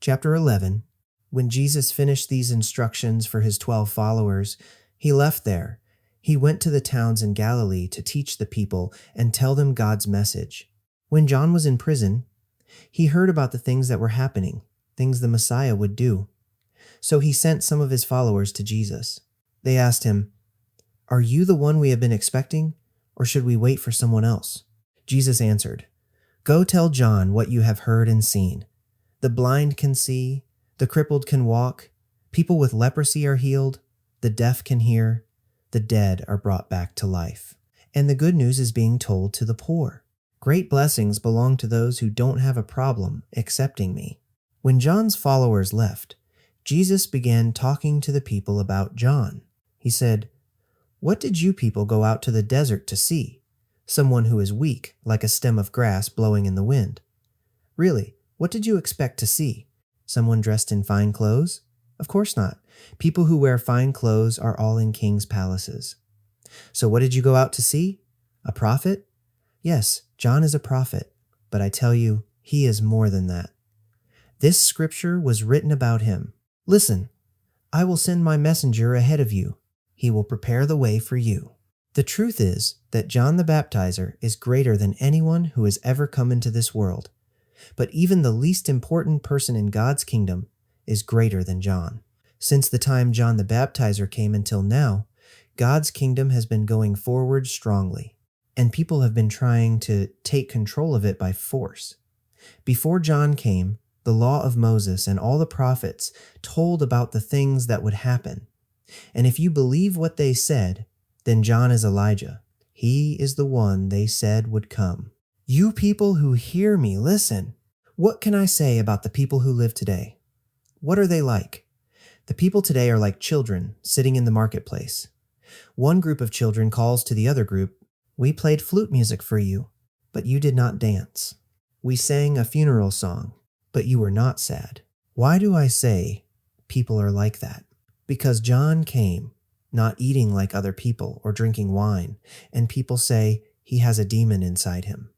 Chapter 11. When Jesus finished these instructions for his 12 followers, he left there. He went to the towns in Galilee to teach the people and tell them God's message. When John was in prison, he heard about the things that were happening, things the Messiah would do. So he sent some of his followers to Jesus. They asked him, "Are you the one we have been expecting, or should we wait for someone else?" Jesus answered, "Go tell John what you have heard and seen. The blind can see, the crippled can walk, people with leprosy are healed, the deaf can hear, the dead are brought back to life. And the good news is being told to the poor. Great blessings belong to those who don't have a problem accepting me." When John's followers left, Jesus began talking to the people about John. He said, "What did you people go out to the desert to see? Someone who is weak, like a stem of grass blowing in the wind. Really, what did you expect to see? Someone dressed in fine clothes? Of course not. People who wear fine clothes are all in kings' palaces. So what did you go out to see? A prophet? Yes, John is a prophet, but I tell you, he is more than that. This scripture was written about him. Listen, I will send my messenger ahead of you. He will prepare the way for you." The truth is that John the Baptizer is greater than anyone who has ever come into this world. But even the least important person in God's kingdom is greater than John. Since the time John the Baptizer came until now, God's kingdom has been going forward strongly, and people have been trying to take control of it by force. Before John came, the law of Moses and all the prophets told about the things that would happen. And if you believe what they said, then John is Elijah. He is the one they said would come. You people who hear me, listen. What can I say about the people who live today? What are they like? The people today are like children sitting in the marketplace. One group of children calls to the other group, "We played flute music for you, but you did not dance. We sang a funeral song, but you were not sad." Why do I say people are like that? Because John came, not eating like other people or drinking wine, and people say he has a demon inside him.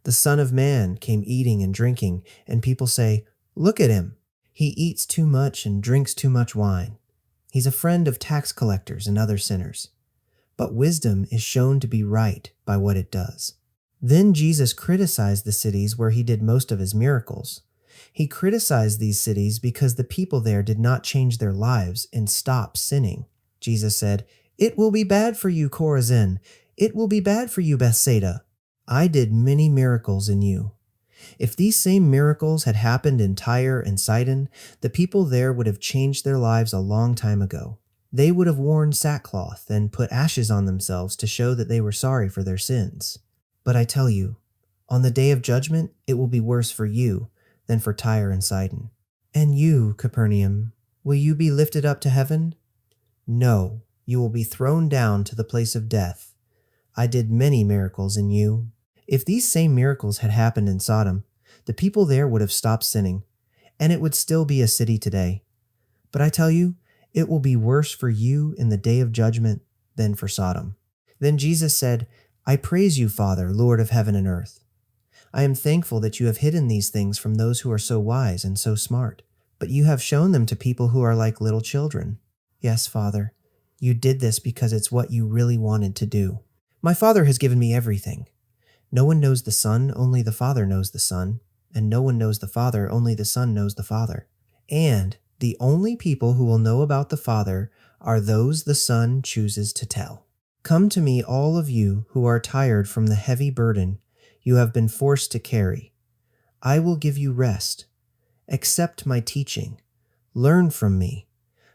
The Son of Man came eating and drinking, and people say, "Look at him. He eats too much and drinks too much wine. He's a friend of tax collectors and other sinners." But wisdom is shown to be right by what it does. Then Jesus criticized the cities where he did most of his miracles. He criticized these cities because the people there did not change their lives and stop sinning. Jesus said, "It will be bad for you, Chorazin. It will be bad for you, Bethsaida. I did many miracles in you." If these same miracles had happened in Tyre and Sidon, the people there would have changed their lives a long time ago. They would have worn sackcloth and put ashes on themselves to show that they were sorry for their sins. But I tell you, on the day of judgment, it will be worse for you than for Tyre and Sidon. And you, Capernaum, will you be lifted up to heaven? No, you will be thrown down to the place of death. I did many miracles in you. If these same miracles had happened in Sodom, the people there would have stopped sinning, and it would still be a city today. But I tell you, it will be worse for you in the day of judgment than for Sodom. Then Jesus said, "I praise you, Father, Lord of heaven and earth. I am thankful that you have hidden these things from those who are so wise and so smart, but you have shown them to people who are like little children. Yes, Father, you did this because it's what you really wanted to do. My Father has given me everything. No one knows the Son, only the Father knows the Son, and no one knows the Father, only the Son knows the Father. And the only people who will know about the Father are those the Son chooses to tell. Come to me, all of you who are tired from the heavy burden you have been forced to carry. I will give you rest. Accept my teaching. Learn from me.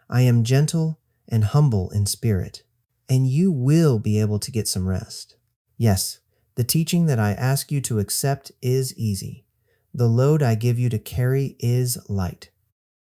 I am gentle and humble in spirit, and you will be able to get some rest. Yes, the teaching that I ask you to accept is easy. The load I give you to carry is light.